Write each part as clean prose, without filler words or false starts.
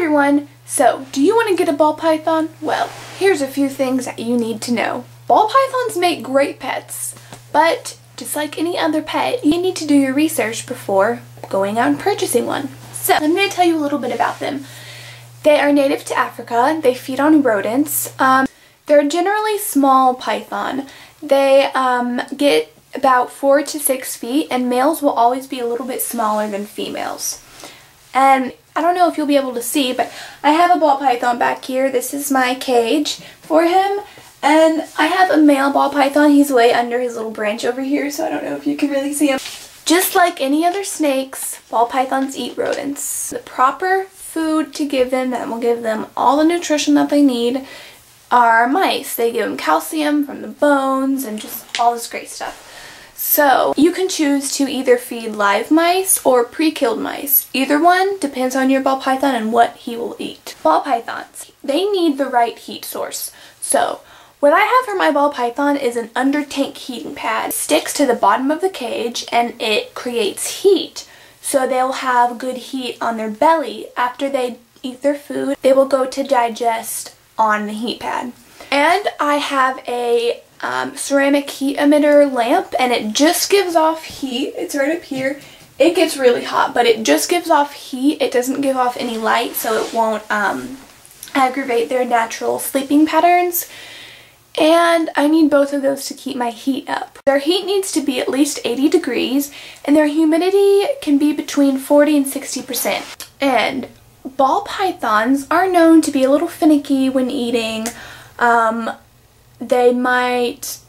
everyone! So, do you want to get a ball python? Well, here's a few things that you need to know. Ball pythons make great pets, but just like any other pet, you need to do your research before going out and purchasing one. So, I'm going to tell you a little bit about them. They are native to Africa. They feed on rodents. They're generally small python. They get about 4 to 6 feet, and males will always be a little bit smaller than females. And I don't know if you'll be able to see, but I have a ball python back here. This is my cage for him. And I have a male ball python. He's way under his little branch over here, so I don't know if you can really see him. Just like any other snakes, ball pythons eat rodents. The proper food to give them that will give them all the nutrition that they need are mice. They give them calcium from the bones and just all this great stuff. So you can choose to either feed live mice or pre-killed mice. Either one depends on your ball python and what he will eat. Ball pythons, they need the right heat source. So what I have for my ball python is an under tank heating pad. It sticks to the bottom of the cage and it creates heat. So they'll have good heat on their belly. After they eat their food, they will go to digest on the heat pad. And I have a ceramic heat emitter lamp, and it just gives off heat. It's right up here. It gets really hot, but it just gives off heat. It doesn't give off any light, so it won't aggravate their natural sleeping patterns. And I need both of those to keep my heat up. Their heat needs to be at least 80 degrees, and their humidity can be between 40 and 60%. And ball pythons are known to be a little finicky when eating. They might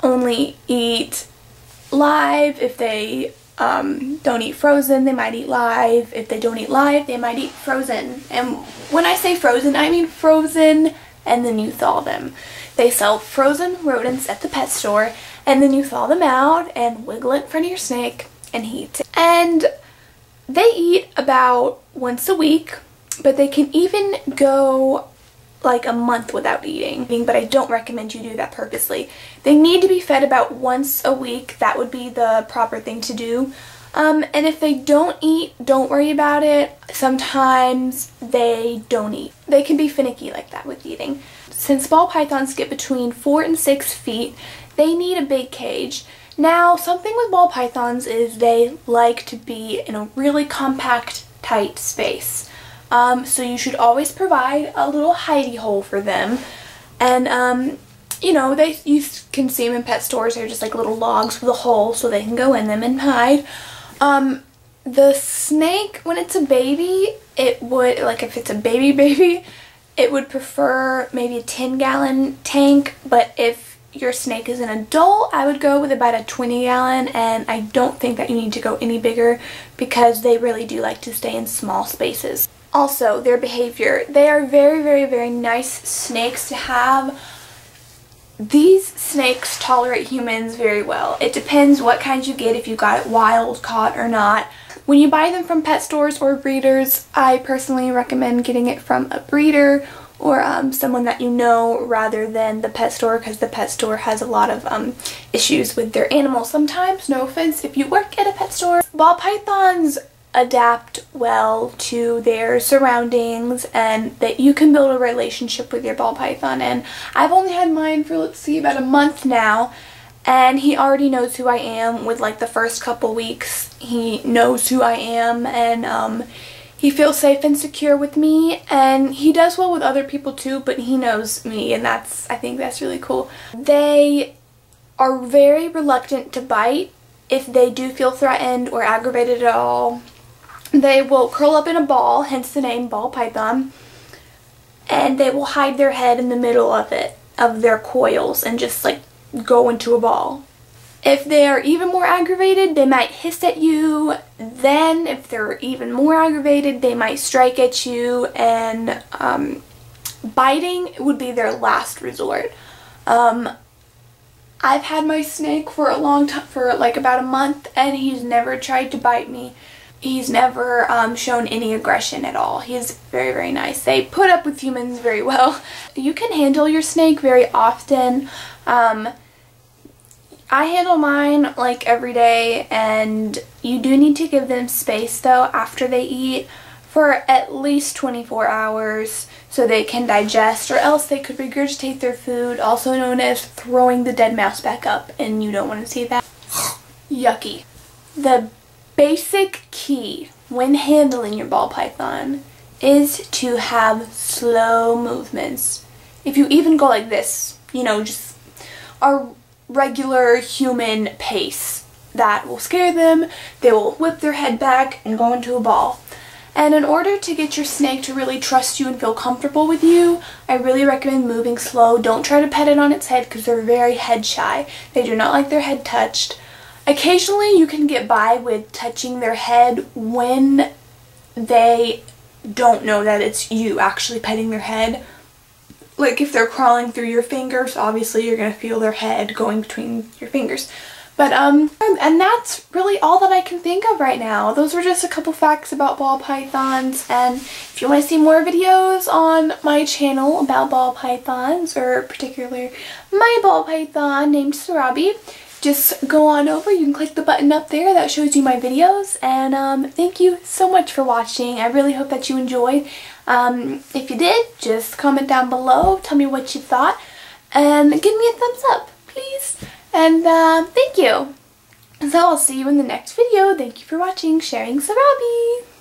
only eat live. If they don't eat frozen, they might eat live. If they don't eat live, they might eat frozen. And when I say frozen, I mean frozen and then you thaw them. They sell frozen rodents at the pet store, and then you thaw them out and wiggle it in front of your snake and heat. And they eat about once a week, but they can even go like a month without eating, but I don't recommend you do that purposely. They need to be fed about once a week. That would be the proper thing to do. And if they don't eat, don't worry about it. Sometimes they don't eat. They can be finicky like that with eating. Since ball pythons get between 4 and 6 feet, they need a big cage. Now, something with ball pythons is they like to be in a really compact, tight space. So you should always provide a little hidey hole for them. And, you know, you can see them in pet stores. They're just like little logs with a hole so they can go in them and hide. The snake, when it's a baby, it would, like if it's a baby, it would prefer maybe a 10-gallon tank. But if your snake is an adult, I would go with about a 20-gallon, and I don't think that you need to go any bigger because they really do like to stay in small spaces. Also, their behavior. They are very, very, very nice snakes to have. These snakes tolerate humans very well. It depends what kinds you get, if you got it wild caught or not. When you buy them from pet stores or breeders, I personally recommend getting it from a breeder or someone that you know rather than the pet store, because the pet store has a lot of issues with their animals sometimes. No offense if you work at a pet store. Ball pythons adapt well to their surroundings, and that you can build a relationship with your ball python. And I've only had mine for, let's see, about a month now, and he already knows who I am. With like the first couple weeks, he knows who I am, and he feels safe and secure with me, and he does well with other people too, but he knows me, and I think that's really cool. They are very reluctant to bite if they do feel threatened or aggravated at all. They will curl up in a ball, hence the name ball python, and they will hide their head in the middle of their coils, and just like go into a ball. If they are even more aggravated, they might hiss at you. Then if they're even more aggravated, they might strike at you, and biting would be their last resort. I've had my snake for a long time, for like about a month, and he's never tried to bite me. He's never shown any aggression at all. He's very, very nice. They put up with humans very well. You can handle your snake very often. I handle mine like every day, and you do need to give them space though after they eat for at least 24 hours so they can digest, or else they could regurgitate their food, also known as throwing the dead mouse back up, and you don't want to see that. Yucky. The basic key when handling your ball python is to have slow movements. If you even go like this, you know, just a regular human pace, that will scare them. They will whip their head back and go into a ball. And in order to get your snake to really trust you and feel comfortable with you, I really recommend moving slow. Don't try to pet it on its head because they're very head shy. They do not like their head touched. Occasionally you can get by with touching their head when they don't know that it's you actually petting their head. Like if they're crawling through your fingers, obviously you're going to feel their head going between your fingers. But, and that's really all that I can think of right now. Those were just a couple facts about ball pythons, and if you want to see more videos on my channel about ball pythons, or particularly my ball python named Sarabi, just go on over. You can click the button up there that shows you my videos, and thank you so much for watching. I really hope that you enjoyed. If you did, just comment down below, tell me what you thought, and give me a thumbs up, please. And thank you. So I'll see you in the next video. Thank you for watching. Sharing Sarabi.